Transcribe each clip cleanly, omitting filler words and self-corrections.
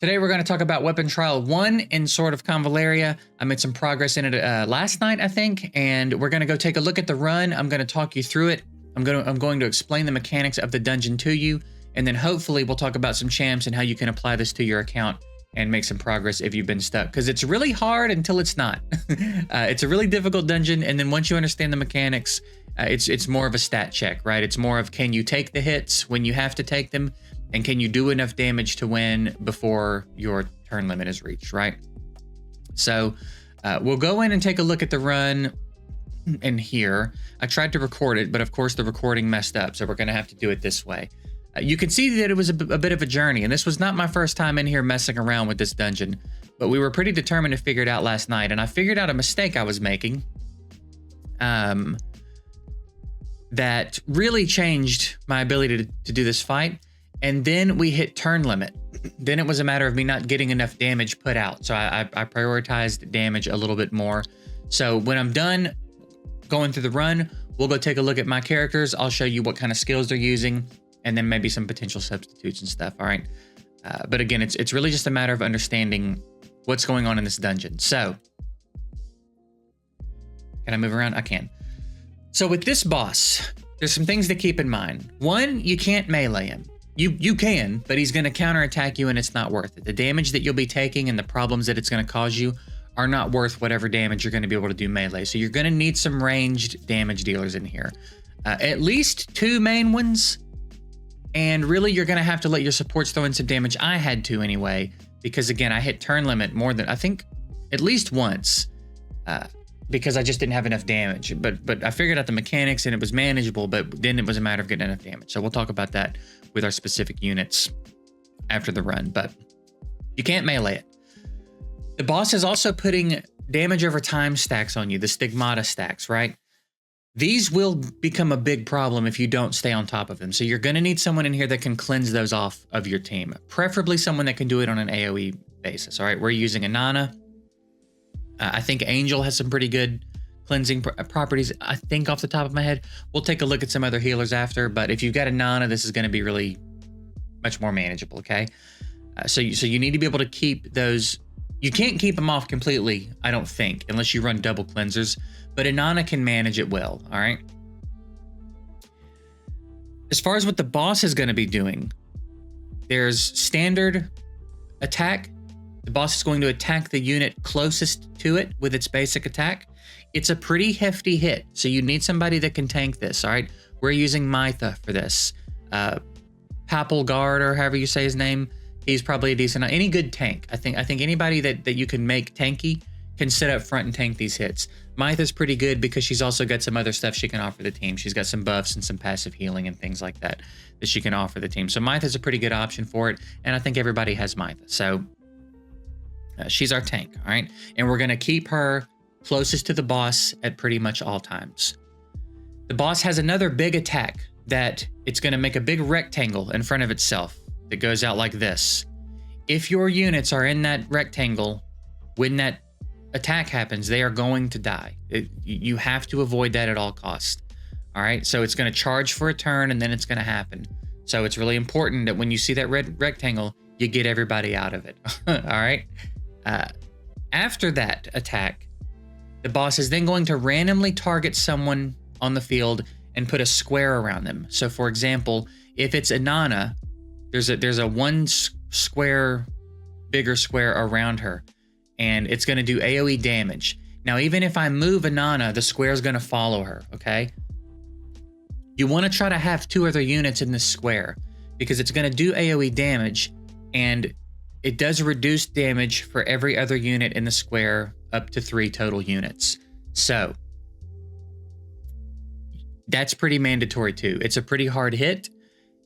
Today we're going to talk about Weapon Trial 1 in Sword of Convalaria. I made some progress in it last night, I think, and we're going to go take a look at the run. I'm going to talk you through it. I'm going to explain the mechanics of the dungeon to you, and then hopefully we'll talk about some champs and how you can apply this to your account and make some progress if you've been stuck, because it's really hard until it's not. It's a really difficult dungeon, and then once you understand the mechanics, it's more of a stat check, right? It's more of, can you take the hits when you have to take them, and can you do enough damage to win before your turn limit is reached, right? So we'll go in and take a look at the run in here. I tried to record it, but of course the recording messed up, so we're gonna have to do it this way. You can see that it was a bit of a journey, and this was not my first time in here messing around with this dungeon, but we were pretty determined to figure it out last night, and I figured out a mistake I was making that really changed my ability to do this fight. And then we hit turn limit. Then it was a matter of me not getting enough damage put out. So I prioritized damage a little bit more. So when I'm done going through the run, we'll go take a look at my characters. I'll show you what kind of skills they're using, and then maybe some potential substitutes and stuff, all right? But again, it's really just a matter of understanding what's going on in this dungeon. So, can I move around? I can. So with this boss, there's some things to keep in mind. One, you can't melee him. You can, but he's going to counterattack you, and it's not worth it. The damage that you'll be taking and the problems that it's going to cause you are not worth whatever damage you're going to be able to do melee. So you're going to need some ranged damage dealers in here. At least 2 main ones, and really you're going to have to let your supports throw in some damage. I had to anyway, because again, I hit turn limit more than, I think, at least once, because I just didn't have enough damage. But I figured out the mechanics and it was manageable, but then it was a matter of getting enough damage. So we'll talk about that with our specific units after the run, but you can't melee it. The boss is also putting damage over time stacks on you, the stigmata stacks, right? These will become a big problem if you don't stay on top of them. So you're gonna need someone in here that can cleanse those off of your team, preferably someone that can do it on an AoE basis, all right? We're using Inanna. I think Angel has some pretty good cleansing properties, I think, off the top of my head. We'll take a look at some other healers after, but if you've got Inanna, this is going to be really much more manageable, okay? So you need to be able to keep those. You can't keep them off completely, I don't think, unless you run double cleansers, but Inanna can manage it well, all right? As far as what the boss is going to be doing, there's standard attack. The boss is going to attack the unit closest to it with its basic attack. It's a pretty hefty hit, so you need somebody that can tank this, all right? We're using Mytha for this. Papelgard, or however you say his name, he's probably a decent, any good tank. I think anybody that you can make tanky can sit up front and tank these hits. Mytha's pretty good because she's also got some other stuff she can offer the team. She's got some buffs and some passive healing and things like that she can offer the team. So Mytha's a pretty good option for it, and I think everybody has Mytha. So she's our tank, all right? And we're gonna keep her closest to the boss at pretty much all times. The boss has another big attack that it's going to make a big rectangle in front of itself that goes out like this. If your units are in that rectangle, when that attack happens, they are going to die. You have to avoid that at all costs. All right, so it's going to charge for a turn, and then it's going to happen. So it's really important that when you see that red rectangle, you get everybody out of it. All right. After that attack, the boss is then going to randomly target someone on the field and put a square around them. So for example, if it's Inanna, there's a one square, bigger square around her, and it's going to do AoE damage. Now, even if I move Inanna, the square is going to follow her, okay? You want to try to have 2 other units in this square because it's going to do AoE damage, and it does reduce damage for every other unit in the square up to 3 total units. So that's pretty mandatory too. It's a pretty hard hit,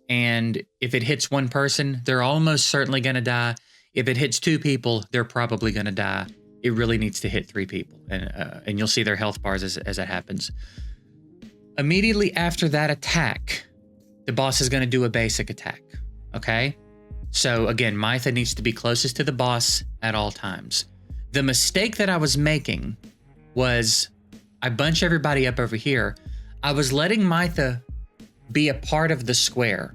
and if it hits 1 person, they're almost certainly going to die. If it hits 2 people, they're probably going to die. It really needs to hit 3 people, and you'll see their health bars as it happens. Immediately after that attack, the boss is going to do a basic attack, okay? So again, Mytha needs to be closest to the boss at all times. The mistake that I was making was I bunch everybody up over here. I was letting Mytha be a part of the square.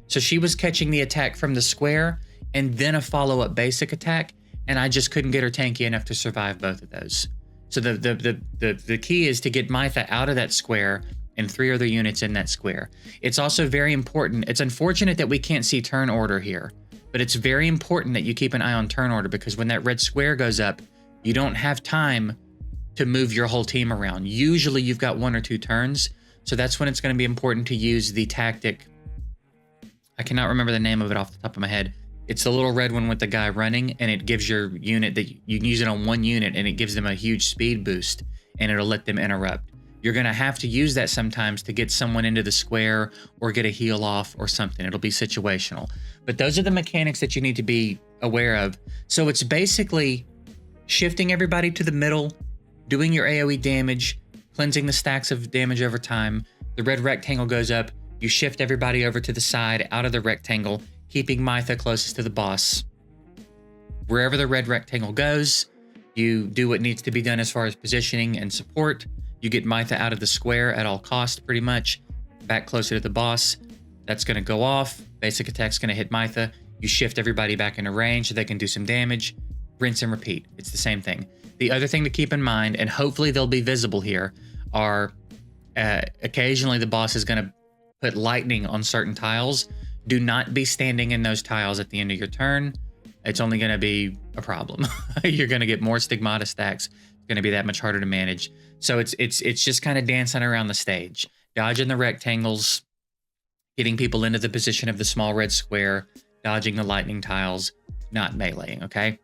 So she was catching the attack from the square and then a follow-up basic attack, and I just couldn't get her tanky enough to survive both of those. So the key is to get Mytha out of that square and 3 other units in that square. It's also very important. It's unfortunate that we can't see turn order here, but it's very important that you keep an eye on turn order, because when that red square goes up, you don't have time to move your whole team around. Usually you've got 1 or 2 turns, so that's when it's going to be important to use the tactic. I cannot remember the name of it off the top of my head. It's the little red one with the guy running, and it gives your unit that you can use it on 1 unit, and it gives them a huge speed boost, and it'll let them interrupt. You're going to have to use that sometimes to get someone into the square or get a heal off or something. It'll be situational. But those are the mechanics that you need to be aware of. So it's basically shifting everybody to the middle, doing your AoE damage, cleansing the stacks of damage over time. The red rectangle goes up. You shift everybody over to the side out of the rectangle, keeping Mytha closest to the boss. Wherever the red rectangle goes, you do what needs to be done as far as positioning and support. You get Mytha out of the square at all costs, pretty much, back closer to the boss. That's going to go off. Basic attack's going to hit Mytha. You shift everybody back into range so they can do some damage. Rinse and repeat. It's the same thing. The other thing to keep in mind, and hopefully they'll be visible here, are occasionally the boss is going to put lightning on certain tiles. Do not be standing in those tiles at the end of your turn. It's only going to be a problem. You're going to get more stigmata stacks. It's going to be that much harder to manage. So it's just kind of dancing around the stage, dodging the rectangles, getting people into the position of the small red square, dodging the lightning tiles, not meleeing, okay?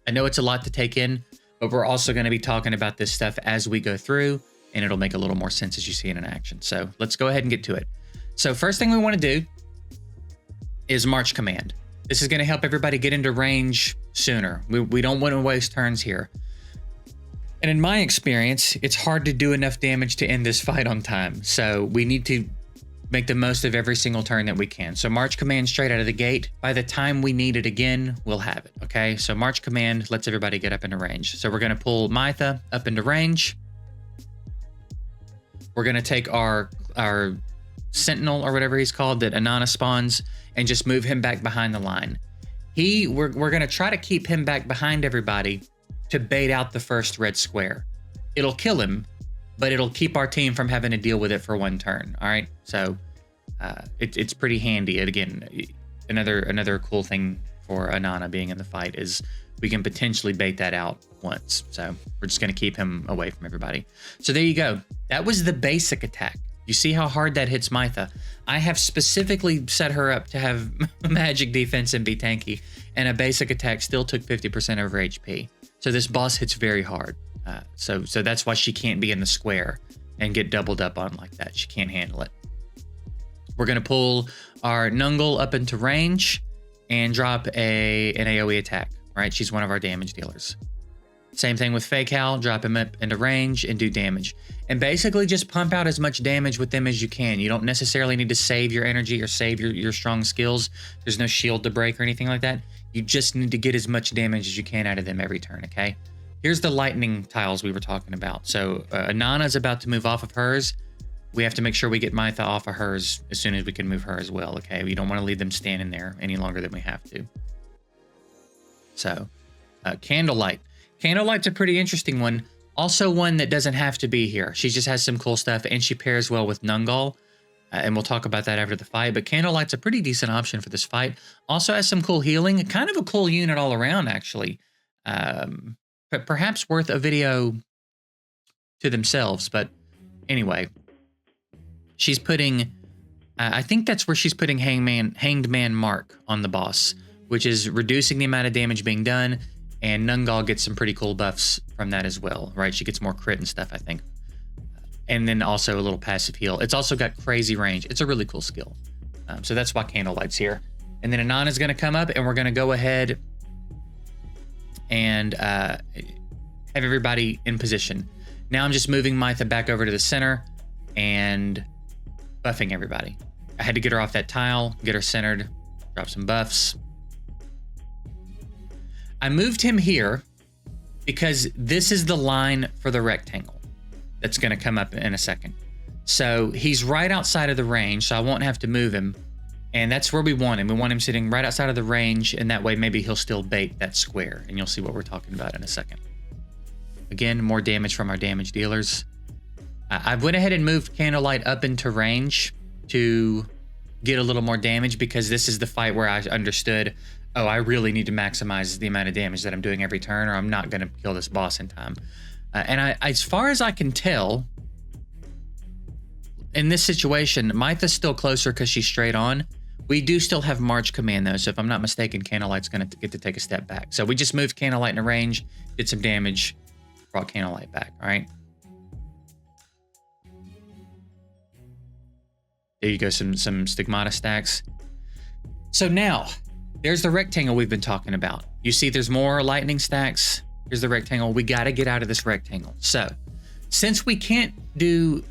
I know it's a lot to take in, but we're also going to be talking about this stuff as we go through, and it'll make a little more sense as you see it in action. So let's go ahead and get to it. So first thing we want to do is March Command. This is going to help everybody get into range sooner. We don't want to waste turns here. And in my experience, it's hard to do enough damage to end this fight on time. So we need to make the most of every single turn that we can. So March Command straight out of the gate. By the time we need it again, we'll have it, okay? So March Command lets everybody get up into range. So we're going to pull Mytha up into range. We're going to take our Sentinel or whatever he's called that Inanna spawns and just move him back behind the line. We're going to try to keep him back behind everybody to bait out the first red square. It'll kill him, but it'll keep our team from having to deal with it for 1 turn. All right, so it's pretty handy. And again, another cool thing for Inanna being in the fight is we can potentially bait that out once. So we're just going to keep him away from everybody. So there you go. That was the basic attack. You see how hard that hits Mytha. I have specifically set her up to have magic defense and be tanky, and a basic attack still took 50% of her HP. So this boss hits very hard. So that's why she can't be in the square and get doubled up on like that. She can't handle it. We're going to pull our Nungle up into range and drop an AoE attack, right? She's one of our damage dealers. Same thing with Feical, drop him up into range and do damage. And basically just pump out as much damage with them as you can. You don't necessarily need to save your energy or save your strong skills. There's no shield to break or anything like that. You just need to get as much damage as you can out of them every turn, okay? Here's the lightning tiles we were talking about. So Inanna's about to move off of hers. We have to make sure we get Mytha off of hers as soon as we can move her as well, okay? We don't want to leave them standing there any longer than we have to. So, Candlelight. Candlelight's a pretty interesting one. Also one that doesn't have to be here. She just has some cool stuff, and she pairs well with Nungal. And we'll talk about that after the fight. But Candlelight's a pretty decent option for this fight. Also has some cool healing. Kind of a cool unit all around, actually. But perhaps worth a video to themselves. But anyway, she's putting... I think that's where she's putting Hanged Man Mark on the boss, which is reducing the amount of damage being done. And Nungal gets some pretty cool buffs from that as well, right? She gets more crit and stuff, I think. And then also a little passive heal. It's also got crazy range. It's a really cool skill. So that's why Candlelight's here. And then Inanna's going to come up, and we're going to go ahead and have everybody in position. Now I'm just moving Mytha back over to the center and buffing everybody. I had to get her off that tile, get her centered, drop some buffs. I moved him here because this is the line for the rectangle that's going to come up in a second. So he's right outside of the range, so I won't have to move him. And that's where we want him. We want him sitting right outside of the range, and that way maybe he'll still bait that square, and you'll see what we're talking about in a second. Again, more damage from our damage dealers. I went ahead and moved Candlelight up into range to get a little more damage, because this is the fight where I understood, oh, I really need to maximize the amount of damage that I'm doing every turn, or I'm not going to kill this boss in time. And as far as I can tell, in this situation, Mytha's still closer because she's straight on. We do still have March Command, though, so if I'm not mistaken, Candlelight's going to get to take a step back. So we just moved Candlelight into range, did some damage, brought Candlelight back, all right? There you go, some Stigmata stacks. So now, there's the rectangle we've been talking about. You see there's more lightning stacks. Here's the rectangle. We got to get out of this rectangle. So, since we can't do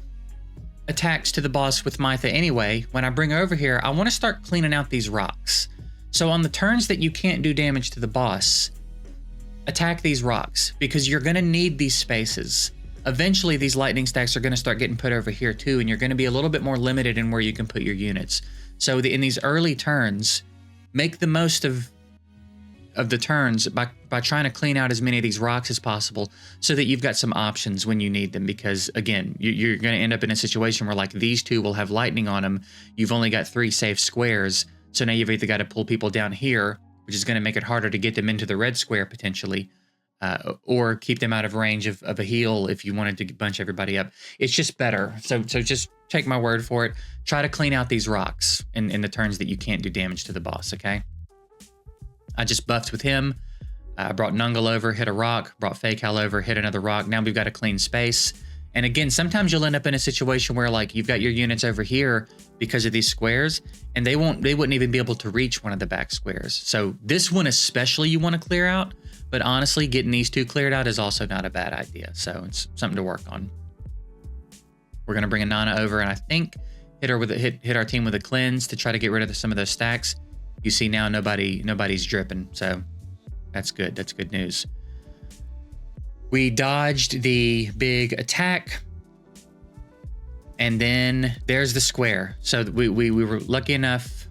attacks to the boss with Mytha anyway, when I bring her over here, I want to start cleaning out these rocks. So on the turns that you can't do damage to the boss, attack these rocks, because you're going to need these spaces. Eventually, these lightning stacks are going to start getting put over here too, and you're going to be a little bit more limited in where you can put your units. So in these early turns, make the most of the turns by trying to clean out as many of these rocks as possible, so that you've got some options when you need them. Because again, you're going to end up in a situation where like these two will have lightning on them. You've only got 3 safe squares. So now you've either got to pull people down here, which is going to make it harder to get them into the red square potentially, or keep them out of range of a heal if you wanted to bunch everybody up. It's just better. So just take my word for it. Try to clean out these rocks in the turns that you can't do damage to the boss, okay? I just buffed with him. I brought Nungal over, hit a rock, brought Fekal over, hit another rock. Now we've got a clean space. And again, sometimes you'll end up in a situation where like you've got your units over here because of these squares, and they wouldn't even be able to reach one of the back squares. So this one especially you want to clear out, but honestly, getting these two cleared out is also not a bad idea. So it's something to work on. We're gonna bring Inanna over, and I think hit our team with a cleanse to try to get rid of some of those stacks. You see now nobody's dripping, so that's good. That's good news. We dodged the big attack, and then there's the square. So we were lucky enough.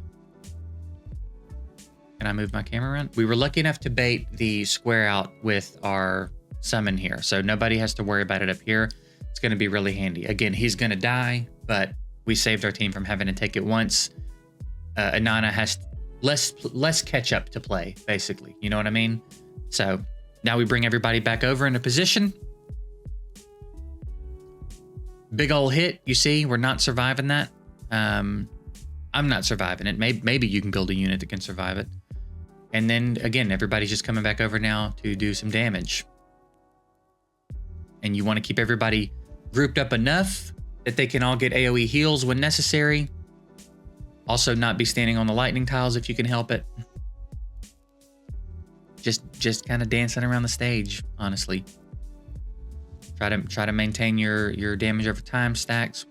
Can I move my camera around? We were lucky enough to bait the square out with our summon here, so nobody has to worry about it up here. It's going to be really handy. Again, he's going to die, but we saved our team from having to take it once. Inanna has less catch up to play, basically. You know what I mean? So now we bring everybody back over into position. Big ol' hit. You see, we're not surviving that. I'm not surviving it. Maybe you can build a unit that can survive it. And then again, everybody's just coming back over now to do some damage. And you want to keep everybody grouped up enough that they can all get AoE heals when necessary. Also, not be standing on the lightning tiles if you can help it. Just kind of dancing around the stage, honestly. Try to maintain your damage over time stacks.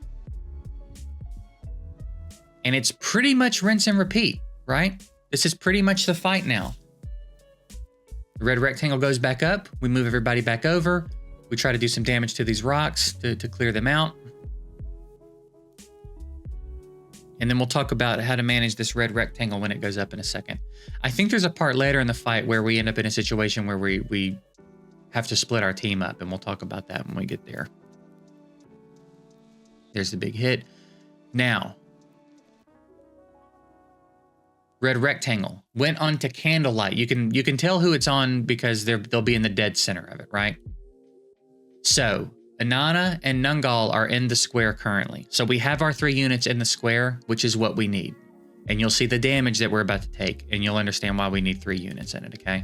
And it's pretty much rinse and repeat, right? This is pretty much the fight now. The red rectangle goes back up. We move everybody back over. We try to do some damage to these rocks to clear them out. And then we'll talk about how to manage this red rectangle when it goes up in a second. I think there's a part later in the fight where we end up in a situation where we have to split our team up, and we'll talk about that when we get there. There's the big hit. Now, red rectangle went on to Candlelight. You can tell who it's on because they'll be in the dead center of it, right? So Inanna and Nungal are in the square currently. So we have our 3 units in the square, which is what we need. And you'll see the damage that we're about to take, and you'll understand why we need 3 units in it, okay?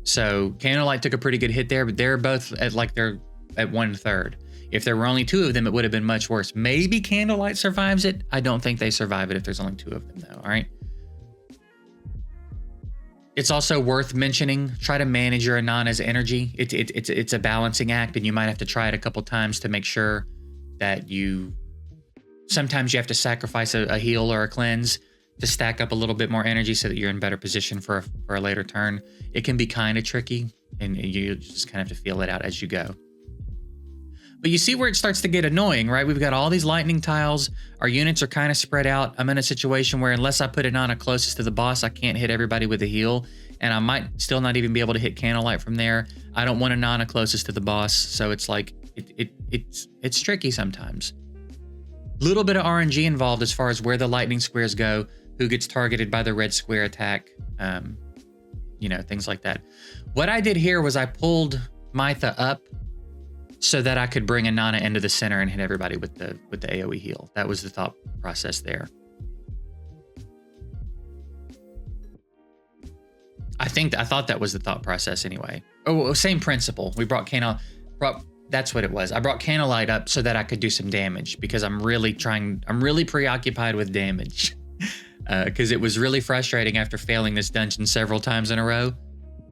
So Candlelight took a pretty good hit there, but they're both at 1/3. If there were only 2 of them, it would have been much worse. Maybe Candlelight survives it. I don't think they survive it if there's only 2 of them, though, all right? It's also worth mentioning, try to manage your Inanna's energy. It's a balancing act, and you might have to try it a couple times to make sure that sometimes you have to sacrifice a heal or a cleanse to stack up a little bit more energy so that you're in better position for a later turn. It can be kind of tricky, and you just kind of have to feel it out as you go. But you see where it starts to get annoying, right? We've got all these lightning tiles. Our units are kind of spread out. I'm in a situation where unless I put Inanna closest to the boss, I can't hit everybody with a heal. And I might still not even be able to hit Candlelight from there. I don't want Inanna closest to the boss. So it's like, it's tricky sometimes. Little bit of RNG involved as far as where the lightning squares go, who gets targeted by the red square attack, you know, things like that. What I did here was I pulled Mytha up so that I could bring Inanna into the center and hit everybody with the AoE heal. That was the thought process there. I thought that was the thought process anyway. Oh, same principle. We brought that's what it was. I brought Candlelight up so that I could do some damage because I'm really preoccupied with damage. Because it was really frustrating after failing this dungeon several times in a row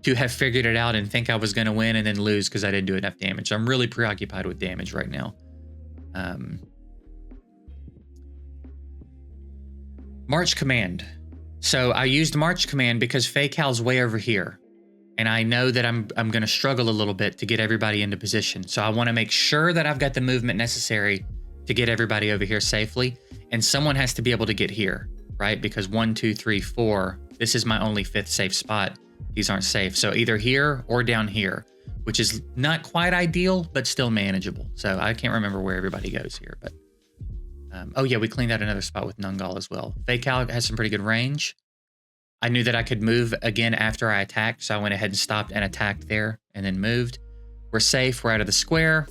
to have figured it out and think I was going to win and then lose because I didn't do enough damage. I'm really preoccupied with damage right now. March Command. So I used March Command because Feycal's way over here. And I know that I'm going to struggle a little bit to get everybody into position. So I want to make sure that I've got the movement necessary to get everybody over here safely. And someone has to be able to get here, right? Because 1, 2, 3, 4, this is my only 5th safe spot. These aren't safe. So either here or down here, which is not quite ideal, but still manageable. So I can't remember where everybody goes here, but oh yeah, we cleaned out another spot with Nungal as well. Feycal has some pretty good range. I knew that I could move again after I attacked, so I went ahead and stopped and attacked there and then moved. We're safe. We're out of the square.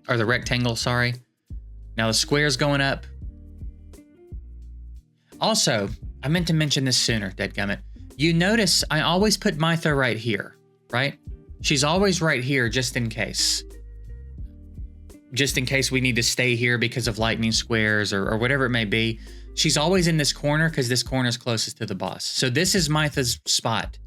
Or the rectangle, sorry. Now the square's going up. Also, I meant to mention this sooner, dadgummit. You notice I always put Mytha right here, right? She's always right here just in case. Just in case we need to stay here because of lightning squares or whatever it may be. She's always in this corner because this corner is closest to the boss. So this is Mytha's spot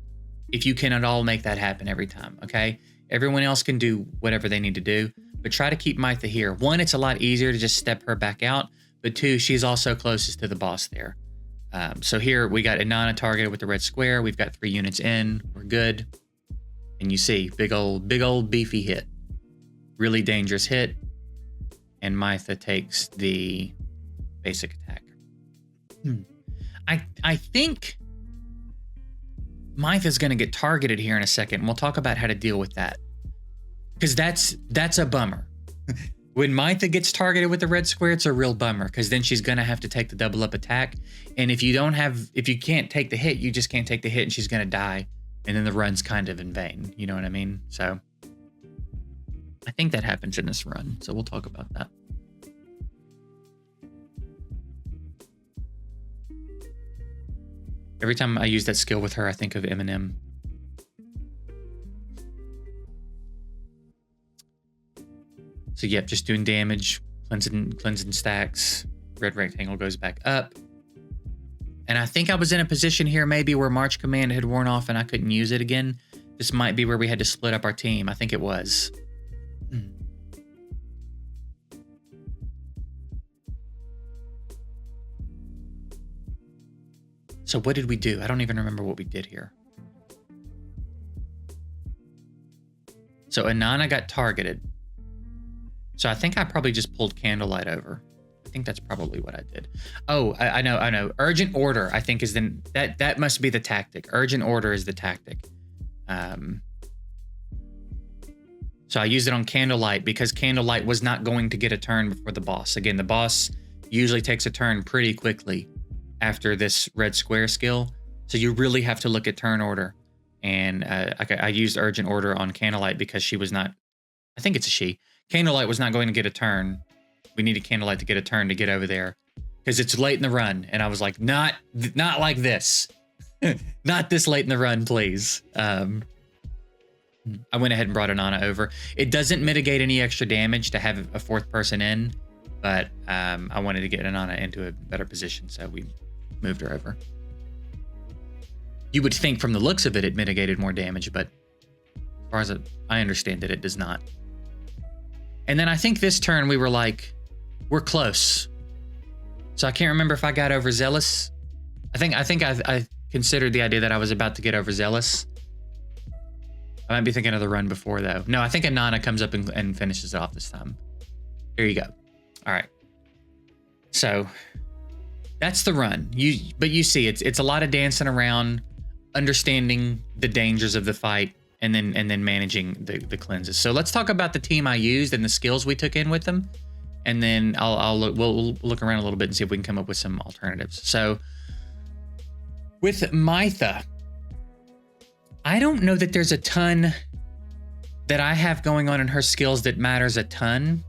if you can at all make that happen every time, okay? Everyone else can do whatever they need to do, but try to keep Mytha here. 1, it's a lot easier to just step her back out, but 2, she's also closest to the boss there. So here we got Inanna targeted with the red square. We've got 3 units in. We're good. And you see, big old beefy hit. Really dangerous hit. And Mytha takes the basic attack. I think Mytha's going to get targeted here in a second. And we'll talk about how to deal with that. Because that's a bummer. When Mytha gets targeted with the red square, it's a real bummer because then she's going to have to take the double up attack. And if you can't take the hit, you just can't take the hit and she's going to die. And then the run's kind of in vain. You know what I mean? So I think that happens in this run. So we'll talk about that. Every time I use that skill with her, I think of Eminem. So yep, just doing damage, cleansing stacks. Red rectangle goes back up. And I think I was in a position here maybe where March Command had worn off and I couldn't use it again. This might be where we had to split up our team. I think it was. So what did we do? I don't even remember what we did here. So Inanna got targeted. So I think I probably just pulled Candlelight over. I think that's probably what I did. Oh, I know. Urgent Order, I think, is that must be the tactic. Urgent Order is the tactic. So I used it on Candlelight because Candlelight was not going to get a turn before the boss. Again, the boss usually takes a turn pretty quickly after this red square skill. So you really have to look at turn order. And I used Urgent Order on Candlelight because she was not, I think it's a she. Candlelight was not going to get a turn. We needed Candlelight to get a turn to get over there because it's late in the run. And I was like, not like this. Not this late in the run, please. I went ahead and brought Inanna over. It doesn't mitigate any extra damage to have a 4th person in, but I wanted to get Inanna into a better position, so we moved her over. You would think from the looks of it, it mitigated more damage, but as far as I understand it, it does not. And then I think this turn we were like, we're close. So I can't remember if I got overzealous. I think I considered the idea that I was about to get overzealous. I might be thinking of the run before, though. No, I think Inanna comes up and finishes it off this time. Here you go. All right. So that's the run. But you see, it's a lot of dancing around, understanding the dangers of the fight, and then managing the cleanses. So let's talk about the team I used and the skills we took in with them, and then we'll look around a little bit and see if we can come up with some alternatives. So with Mytha, I don't know that there's a ton that I have going on in her skills that matters a ton.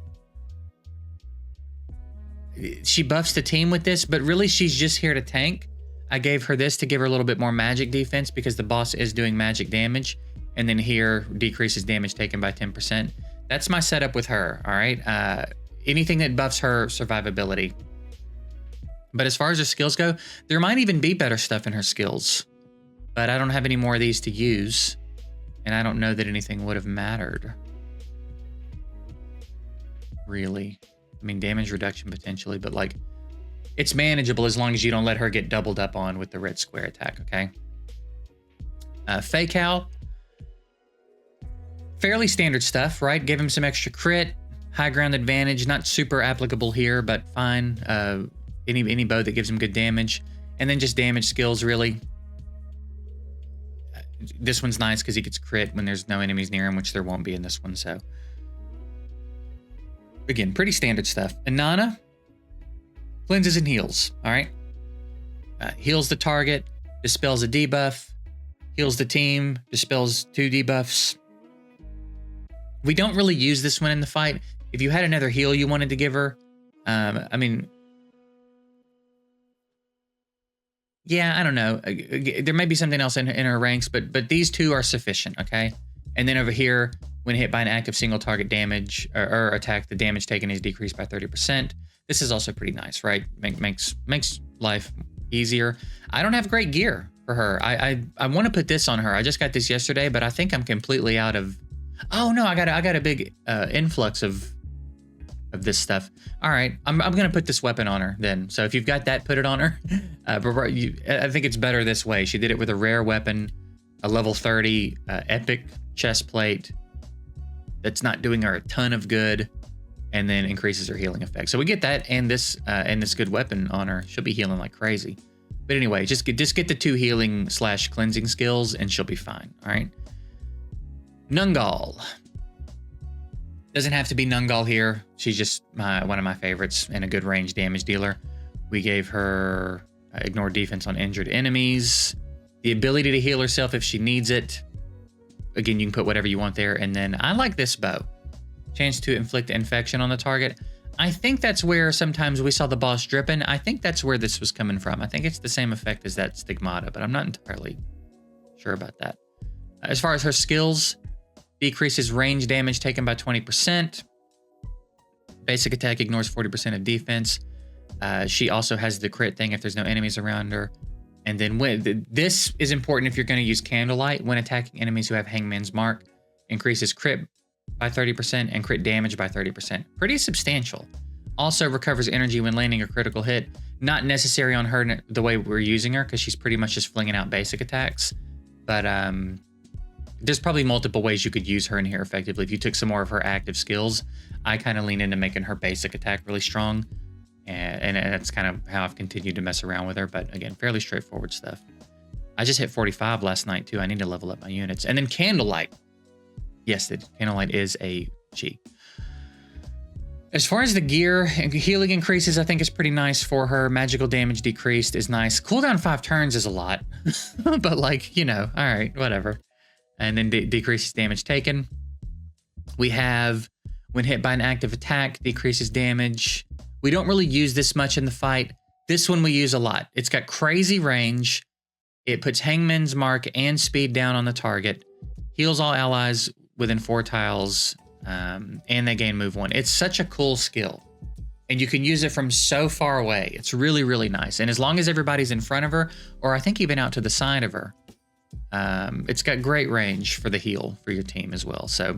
She buffs the team with this, but really she's just here to tank. I gave her this to give her a little bit more magic defense because the boss is doing magic damage. And then here decreases damage taken by 10%. That's my setup with her, all right? Anything that buffs her survivability. But as far as her skills go, there might even be better stuff in her skills. But I don't have any more of these to use. And I don't know that anything would have mattered. Really. I mean, damage reduction potentially, but like, it's manageable as long as you don't let her get doubled up on with the red square attack, okay? Fake Owl. Fairly standard stuff, right? Give him some extra crit, high ground advantage, not super applicable here, but fine. Any bow that gives him good damage. And then just damage skills, really. This one's nice because he gets crit when there's no enemies near him, which there won't be in this one, so. Again, pretty standard stuff. Inanna, cleanses and heals, all right? Heals the target, dispels a debuff, heals the team, dispels 2 debuffs. We don't really use this one in the fight. If you had another heal you wanted to give her, I mean, yeah, I don't know. There may be something else in her ranks, but these 2 are sufficient, okay? And then over here, when hit by an active single target damage or attack, the damage taken is decreased by 30%. This is also pretty nice, right? Makes life easier. I don't have great gear for her. I want to put this on her. I just got this yesterday, but I think I'm completely out of. Oh no, I got a big influx of this stuff. All right, I'm gonna put this weapon on her then. So if you've got that, put it on her. I think it's better this way. She did it with a rare weapon, a level 30 epic chest plate that's not doing her a ton of good, and then increases her healing effect. So we get that and this good weapon on her. She'll be healing like crazy. But anyway, just get the 2 healing / cleansing skills and she'll be fine. All right. Nungal. Doesn't have to be Nungal here. She's just one of my favorites and a good range damage dealer. We gave her ignore defense on injured enemies, the ability to heal herself if she needs it. Again, you can put whatever you want there. And then I like this bow. Chance to inflict infection on the target. I think that's where sometimes we saw the boss dripping. I think that's where this was coming from. I think it's the same effect as that Stigmata, but I'm not entirely sure about that. As far as her skills, decreases range damage taken by 20%. Basic attack ignores 40% of defense. She also has the crit thing if there's no enemies around her. And then this is important if you're going to use Candlelight. When attacking enemies who have Hangman's Mark, increases crit by 30% and crit damage by 30%. Pretty substantial. Also recovers energy when landing a critical hit. Not necessary on her the way we're using her because she's pretty much just flinging out basic attacks. But there's probably multiple ways you could use her in here effectively. If you took some more of her active skills, I kind of lean into making her basic attack really strong. And that's kind of how I've continued to mess around with her. But again, fairly straightforward stuff. I just hit 45 last night too. I need to level up my units. And then Candlelight. Yes, Candlelight is a G. As far as the gear, healing increases I think is pretty nice for her. Magical damage decreased is nice. Cooldown 5 turns is a lot. But like, you know, all right, whatever. And then decreases damage taken. We have, when hit by an active attack, decreases damage. We don't really use this much in the fight. This one we use a lot. It's got crazy range. It puts Hangman's Mark and speed down on the target. Heals all allies within 4 tiles. And they gain move 1. It's such a cool skill. And you can use it from so far away. It's really, really nice. And as long as everybody's in front of her, or I think even out to the side of her, it's got great range for the heal for your team as well. So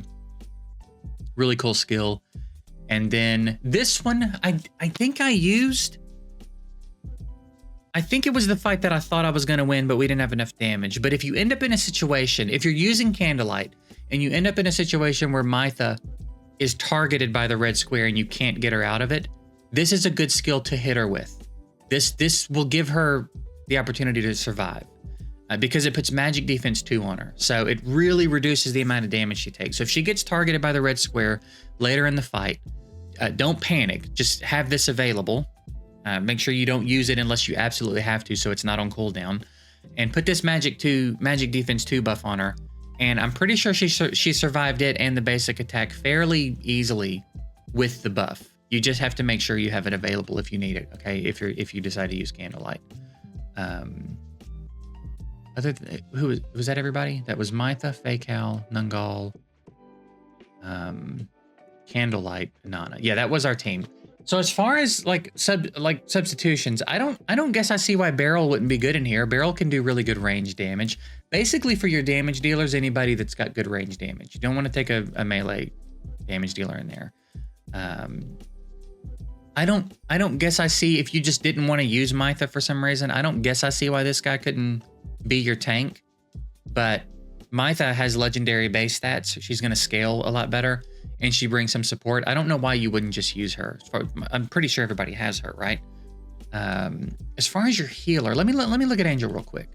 really cool skill. And then this one, I think I used I think it was the fight that I thought I was going to win, but we didn't have enough damage. But if you end up in a situation, if you're using Candlelight and you end up in a situation where Mytha is targeted by the red square and you can't get her out of it, this is a good skill to hit her with. This will give her the opportunity to survive because it puts magic defense 2 on her. So it really reduces the amount of damage she takes. So if she gets targeted by the red square later in the fight, don't panic. Just have this available. Make sure you don't use it unless you absolutely have to, so it's not on cooldown. And put this magic defense 2 buff on her. And I'm pretty sure she survived it and the basic attack fairly easily with the buff. You just have to make sure you have it available if you need it, okay? If you decide to use Candlelight. Who was that? Everybody? That was Mytha, Facal, Nungal, Candlelight, Nana. Yeah, that was our team. So as far as like substitutions, I don't guess I see why Beryl wouldn't be good in here. Beryl can do really good range damage. Basically, for your damage dealers, anybody that's got good range damage. You don't want to take a melee damage dealer in there. I don't guess I see, if you just didn't want to use Mytha for some reason, I don't guess I see why this guy couldn't be your tank. But Mytha has legendary base stats, so she's going to scale a lot better, and she brings some support. I don't know why you wouldn't just use her. I'm pretty sure everybody has her, right? As far as your healer, let me look at Angel real quick.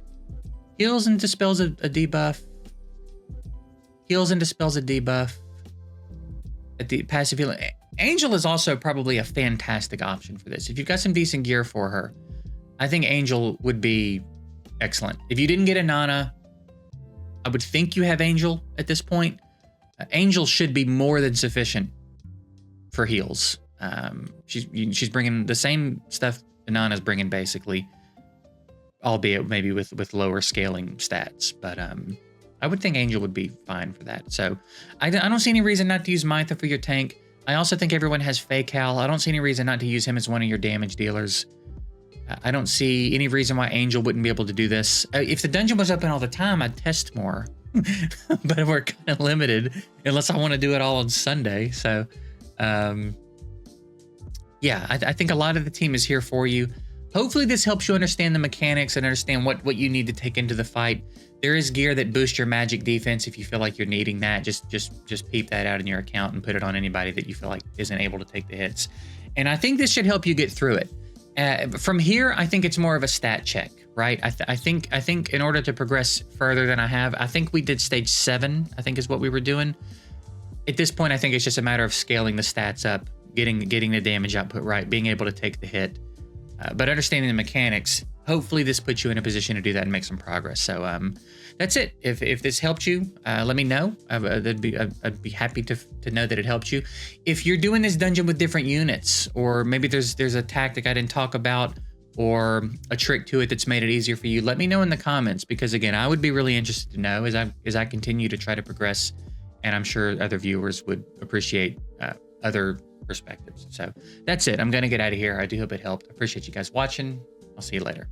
Heals and dispels a debuff. Heals and dispels a debuff. Passive healing. Angel is also probably a fantastic option for this. If you've got some decent gear for her, I think Angel would be excellent. If you didn't get a Nana, I would think you have Angel at this point. Angel should be more than sufficient for heals. She's bringing the same stuff Nana's bringing basically, albeit maybe with lower scaling stats. But I would think Angel would be fine for that. So I don't see any reason not to use Mytha for your tank. I also think everyone has Facal. I don't see any reason not to use him as one of your damage dealers. I don't see any reason why Angel wouldn't be able to do this. If the dungeon was open all the time, I'd test more. But we're kind of limited unless I want to do it all on Sunday. So, yeah, I think a lot of the team is here for you. Hopefully this helps you understand the mechanics and understand what you need to take into the fight. There is gear that boosts your magic defense if you feel like you're needing that. Just peep that out in your account and put it on anybody that you feel like isn't able to take the hits. And I think this should help you get through it. From here, I think it's more of a stat check, right? I think in order to progress further than I think we did stage 7, I think is what we were doing. At this point, I think it's just a matter of scaling the stats up, getting the damage output right, being able to take the hit. But understanding the mechanics, hopefully this puts you in a position to do that and make some progress. So that's it. If this helped you, let me know. I'd be happy to know that it helped you. If you're doing this dungeon with different units, or maybe there's a tactic I didn't talk about, or a trick to it that's made it easier for you, let me know in the comments, because again, I would be really interested to know as I continue to try to progress, and I'm sure other viewers would appreciate other perspectives. So that's it. I'm going to get out of here. I do hope it helped. I appreciate you guys watching. I'll see you later.